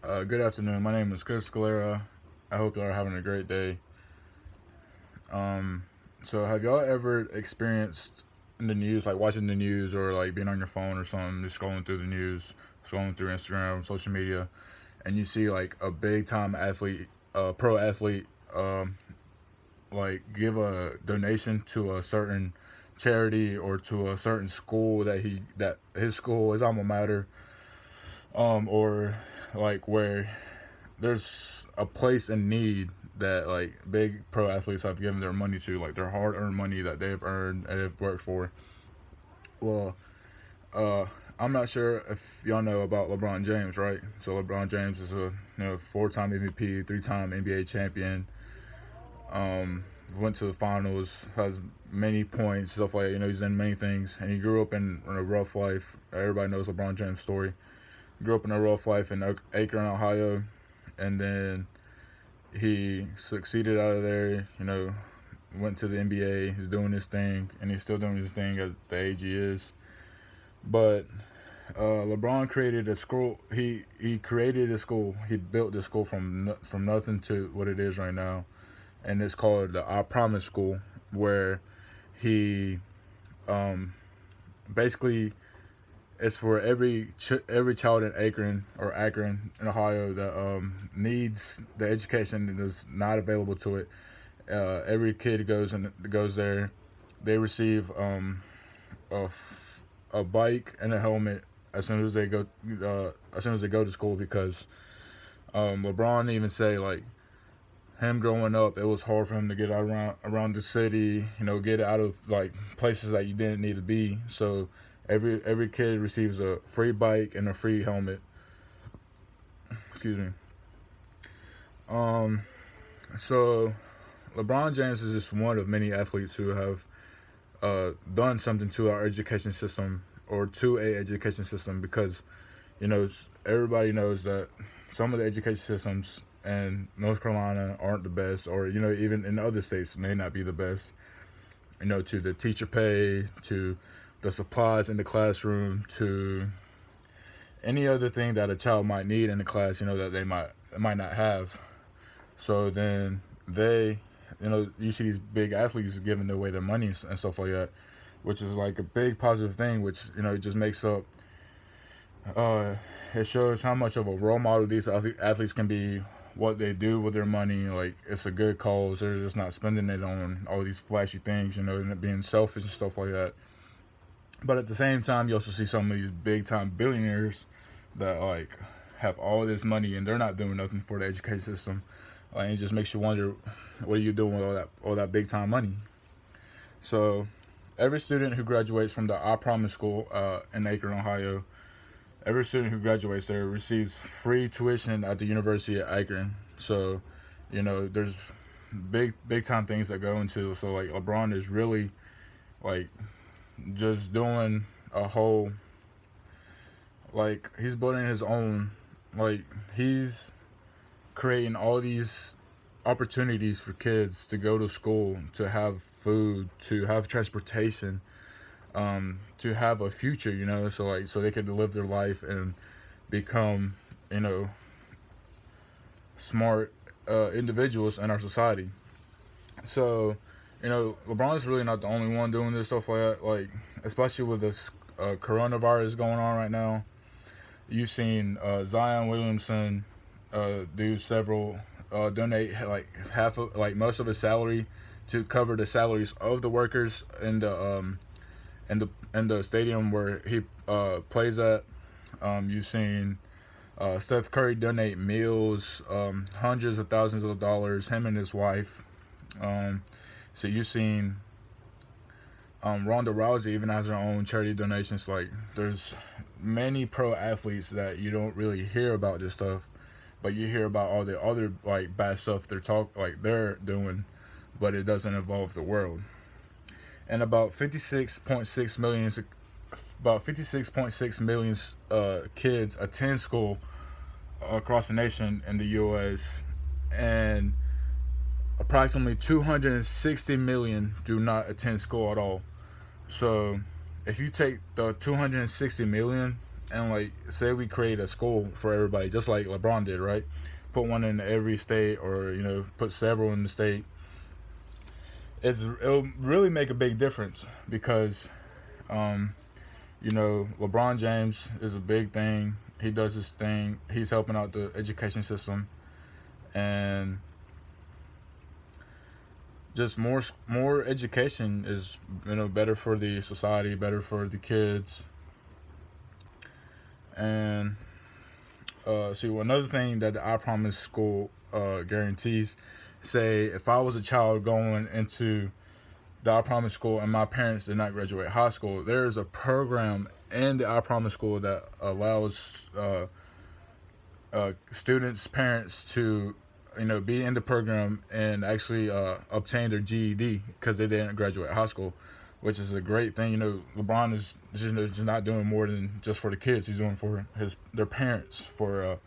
Good afternoon. My name is Chris Scalera. I hope y'all are having a great day. Um, have y'all ever experienced in the news, like watching the news or like being on your phone or something, just scrolling through the news, scrolling through Instagram, social media, and you see like a big time athlete, pro athlete, like give a donation to a certain charity or to a certain school that his school, his alma mater, or like where there's a place in need that like big pro athletes have given their money to, like their hard earned money that they've earned and they've worked for. Well, uh, I'm not sure if y'all know about LeBron James, right? So LeBron James is a 4-time MVP, 3-time NBA champion. Went to the finals, has many points, stuff like that. He's done many things, and he grew up in a rough life. Everybody knows LeBron James' story. Grew up in a rough life in Akron, Ohio, and then he succeeded out of there. Went to the NBA. He's doing his thing, and he's still doing his thing at the age he is. But LeBron created a school. He created a school. He built the school from nothing to what it is right now, and it's called the I Promise School, where he basically it's for every child in Akron in Ohio that needs the education that is not available to it. Every kid goes there. They receive a, a bike and a helmet as soon as they go to school, because LeBron even say like him growing up, it was hard for him to get out around the city, get out of like places that you didn't need to be. So every kid receives a free bike and a free helmet. Excuse me. Um, so LeBron James is just one of many athletes who have done something to our education system, or to a education system, because everybody knows that some of the education systems in North Carolina aren't the best, or even in other states may not be the best. To the teacher pay, to the supplies in the classroom, to any other thing that a child might need in the class, that they might not have. So then you see these big athletes giving away their money and stuff like that, which is like a big positive thing, which it just makes up. It shows how much of a role model these athletes can be. What they do with their money, like it's a good cause. They're just not spending it on all these flashy things, and being selfish and stuff like that. But at the same time, you also see some of these big time billionaires that like have all this money and they're not doing nothing for the education system. It just makes you wonder, what are you doing with all that big time money? So every student who graduates from the I Promise School in Akron, Ohio, every student who graduates there receives free tuition at the University of Akron. So, there's big time things that go into. So like LeBron is really like just doing a whole, like he's building his own, like he's creating all these opportunities for kids to go to school, to have food, to have transportation, to have a future, so they could live their life and become, smart individuals in our society. So, LeBron's really not the only one doing this stuff like that. Like, especially with this coronavirus going on right now, you've seen Zion Williamson do several donate like half of, like most of his salary to cover the salaries of the workers in the stadium where he plays at. You've seen Steph Curry donate meals, hundreds of thousands of dollars, him and his wife. So you've seen Ronda Rousey even has her own charity donations. Like there's many pro athletes that you don't really hear about this stuff, but you hear about all the other like bad stuff they're doing, but it doesn't involve the world. And about 56.6 million kids attend school across the nation in the U.S., and approximately 260 million do not attend school at all. So if you take the 260 million and like say we create a school for everybody, just like LeBron did, right? Put one in every state, or put several in the state. It'll really make a big difference because LeBron James is a big thing. He does his thing. He's helping out the education system, and just more education is better for the society, better for the kids. And see, another thing that the I Promise School guarantees, say if I was a child going into the I Promise School and my parents did not graduate high school, there is a program in the I Promise School that allows students' parents to be in the program and actually obtain their GED because they didn't graduate high school, which is a great thing. LeBron is just not doing more than just for the kids. He's doing for their parents, for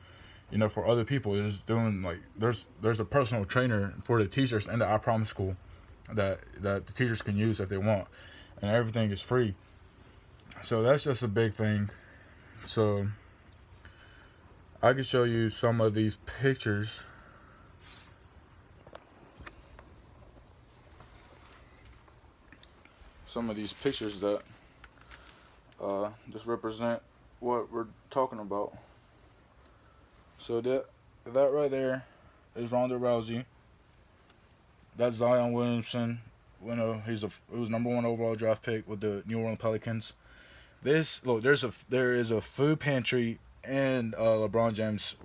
for other people. He's doing, like, there's a personal trainer for the teachers in the I Promise School that the teachers can use if they want, and everything is free. So that's just a big thing. So I can show you some of these pictures. Some of these pictures that just represent what we're talking about. So that right there is Ronda Rousey. That's Zion Williamson. He was number 1 overall draft pick with the New Orleans Pelicans. There is a food pantry in LeBron James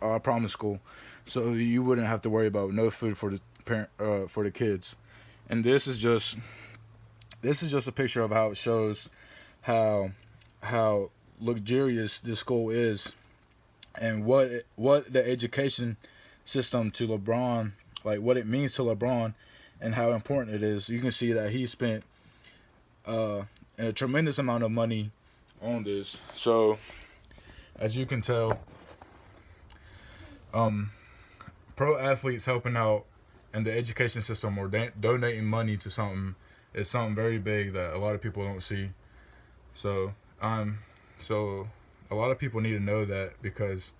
I Promise School, so you wouldn't have to worry about no food for the kids. And this is just a picture of how it shows how luxurious this school is, and what the education system to LeBron, like what it means to LeBron, and how important it is. You can see that he spent a tremendous amount of money on this. So as you can tell, pro athletes helping out in the education system or donating money to something is something very big that a lot of people don't see. So a lot of people need to know that, because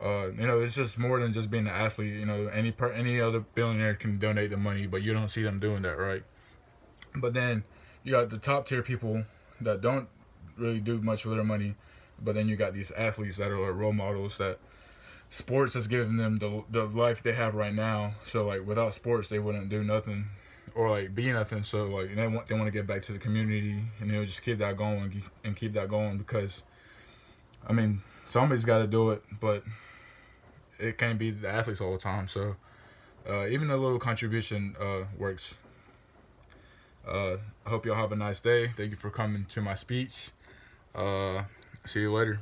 it's just more than just being an athlete. Any other billionaire can donate the money, but you don't see them doing that, right? But then you got the top tier people that don't really do much with their money, but then you got these athletes that are like role models, that sports has given them the life they have right now. So like without sports, they wouldn't do nothing or like be nothing. So like they want to get back to the community, and just keep that going and keep that going, because I mean, somebody's got to do it, but it can't be the athletes all the time. So even a little contribution works. I hope y'all have a nice day. Thank you for coming to my speech. See you later.